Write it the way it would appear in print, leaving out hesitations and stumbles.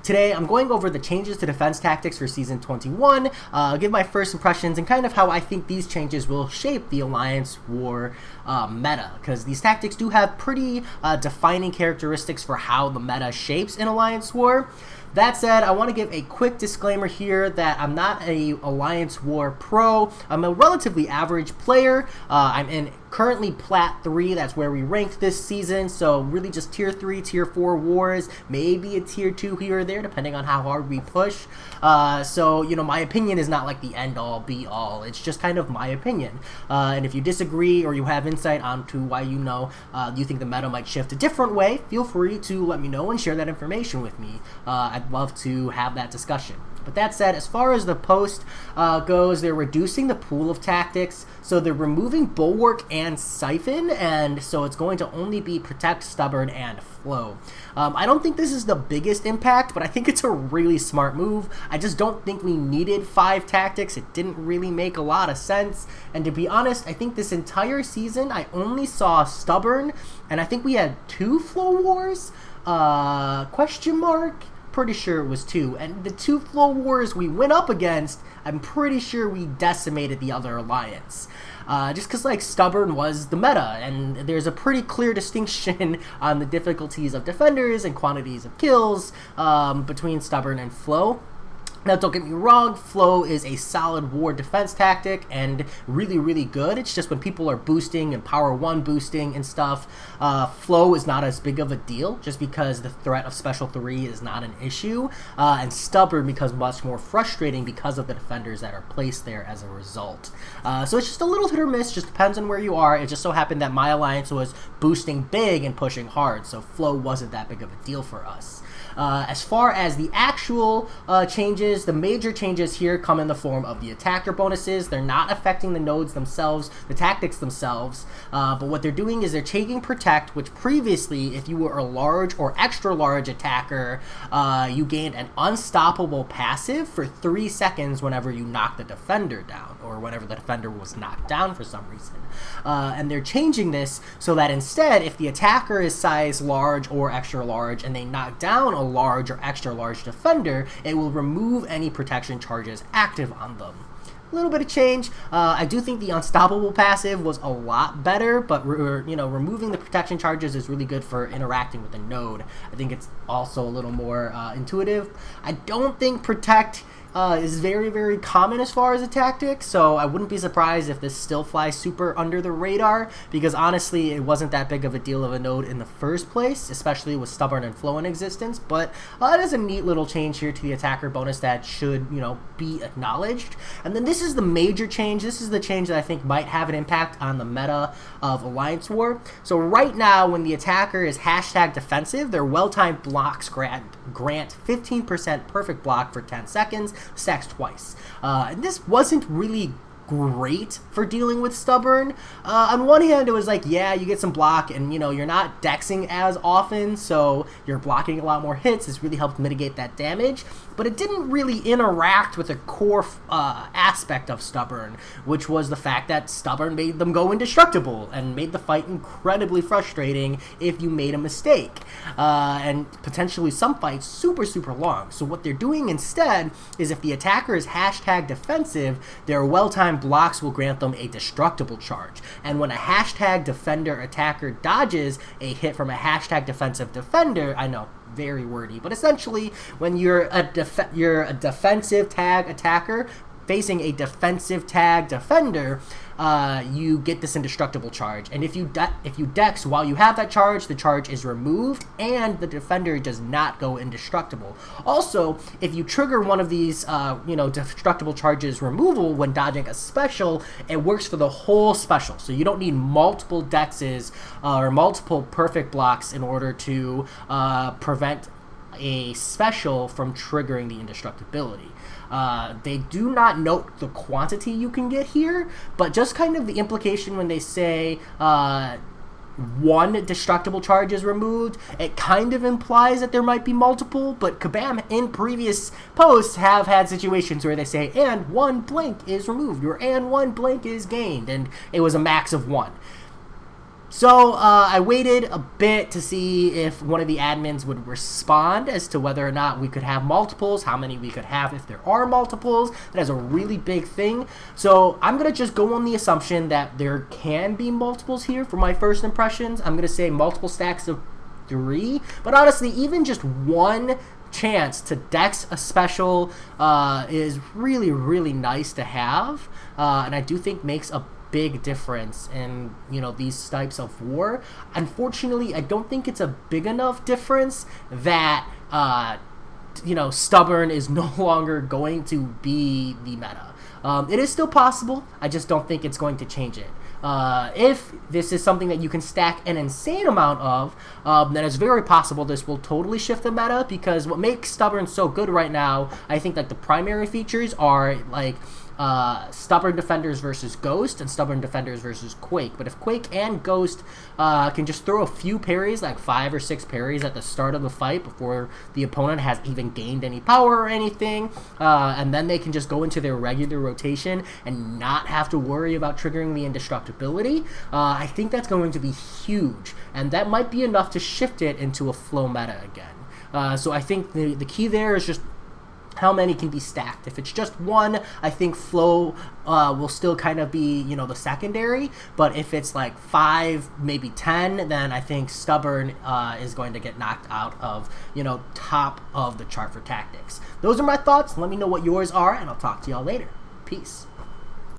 Today, I'm going over the changes to defense tactics for Season 21, give my first impressions, and kind of how I think these changes will shape the Alliance War meta, because these tactics do have pretty defining characteristics for how the meta shapes in Alliance War. That said, I want to give a quick disclaimer here that I'm not a Alliance War pro. I'm a relatively average player. I'm in currently Plat 3, that's where we ranked this season, so really just Tier 3, Tier 4 wars, maybe a Tier 2 here or there, depending on how hard we push. So, you know, my opinion is not like the end-all, be-all. It's just kind of my opinion. And if you disagree or you have insight onto why you think the meta might shift a different way, feel free to let me know and share that information with me. I'd love to have that discussion. But that said, as far as the post goes, they're reducing the pool of tactics, so they're removing Bulwark and Siphon, and so it's going to only be Protect, Stubborn, and Flow. I don't think this is the biggest impact, but I think it's a really smart move. I just don't think we needed 5 tactics. It didn't really make a lot of sense, and to be honest, I think this entire season I only saw Stubborn, and I think we had 2 Flow Wars? Question mark? Pretty sure it was 2, and the 2 Flow Wars we went up against, I'm pretty sure we decimated the other alliance. Just because, like, Stubborn was the meta, and there's a pretty clear distinction on the difficulties of defenders and quantities of kills between Stubborn and Flow. Now, don't get me wrong, Flow is a solid war defense tactic and really, really good. It's just when people are boosting and Power 1 boosting and stuff, Flow is not as big of a deal just because the threat of Special 3 is not an issue, and Stubborn becomes much more frustrating because of the defenders that are placed there as a result. So it's just a little hit or miss, just depends on where you are. It just so happened that my alliance was boosting big and pushing hard, so Flow wasn't that big of a deal for us. As far as the actual changes, the major changes here come in the form of the attacker bonuses. They're not affecting the nodes themselves, the tactics themselves, but what they're doing is they're taking Protect, which previously, if you were a large or extra large attacker, you gained an unstoppable passive for 3 seconds whenever you knock the defender down, or whenever the defender was knocked down for some reason. And they're changing this so that instead, if the attacker is size large or extra large and they knock down a large or extra large defender, it will remove any protection charges active on them. A little bit of change. I do think the unstoppable passive was a lot better, but removing the protection charges is really good for interacting with the node. I think it's also a little more intuitive. I don't think Protect is very, very common as far as a tactic, so I wouldn't be surprised if this still flies super under the radar, because honestly it wasn't that big of a deal of a node in the first place, especially with Stubborn and Flow in existence, but it is a neat little change here to the attacker bonus that should, be acknowledged. And then this is the major change. This is the change that I think might have an impact on the meta of Alliance War. So right now, when the attacker is #defensive, their well-timed blocks grant 15% perfect block for 10 seconds, stacks twice. And this wasn't really great for dealing with Stubborn. On one hand, it was like, yeah, you get some block and, you're not dexing as often, so you're blocking a lot more hits. This really helped mitigate that damage, but it didn't really interact with a core aspect of Stubborn, which was the fact that Stubborn made them go indestructible and made the fight incredibly frustrating if you made a mistake, and potentially some fights super, super long. So what they're doing instead is if the attacker is #defensive, their well-timed blocks will grant them a destructible charge, and when a #defender attacker dodges a hit from a #defensive defender, I know, very wordy, but essentially when you're a defensive tag attacker facing a defensive tag defender, you get this indestructible charge, and if you dex while you have that charge, the charge is removed and the defender does not go indestructible. Also, if you trigger one of these destructible charges removal when dodging a special, it works for the whole special, so you don't need multiple dexes or multiple perfect blocks in order to prevent a special from triggering the indestructibility. They do not note the quantity you can get here, but just kind of the implication when they say one destructible charge is removed, it kind of implies that there might be multiple, but Kabam in previous posts have had situations where they say, and 1 blank is removed, or and 1 blank is gained, and it was a max of 1. So I waited a bit to see if one of the admins would respond as to whether or not we could have multiples, how many we could have if there are multiples. That is a really big thing. So I'm going to just go on the assumption that there can be multiples here for my first impressions. I'm going to say multiple stacks of 3. But honestly, even just one chance to dex a special is really, really nice to have. And I do think makes a big difference in, you know, these types of war. Unfortunately, I don't think it's a big enough difference that you know, stubborn is no longer going to be the meta. It is still possible. I just don't think it's going to change it. If this is something that you can stack an insane amount of, then it's very possible this will totally shift the meta, because what makes stubborn so good right now, I think like the primary features are like stubborn defenders versus ghost and stubborn defenders versus quake. But if quake and ghost can just throw a few parries, like 5 or 6 parries at the start of the fight before the opponent has even gained any power or anything, and then they can just go into their regular rotation and not have to worry about triggering the indestructibility, I think that's going to be huge, and that might be enough to shift it into a flow meta again. So I think the key there is just how many can be stacked. If it's just one, I think flow will still kind of be, you know, the secondary. But if it's like 5, maybe 10, then I think stubborn is going to get knocked out of, you know, top of the chart for tactics. Those are my thoughts. Let me know what yours are, and I'll talk to y'all later. Peace.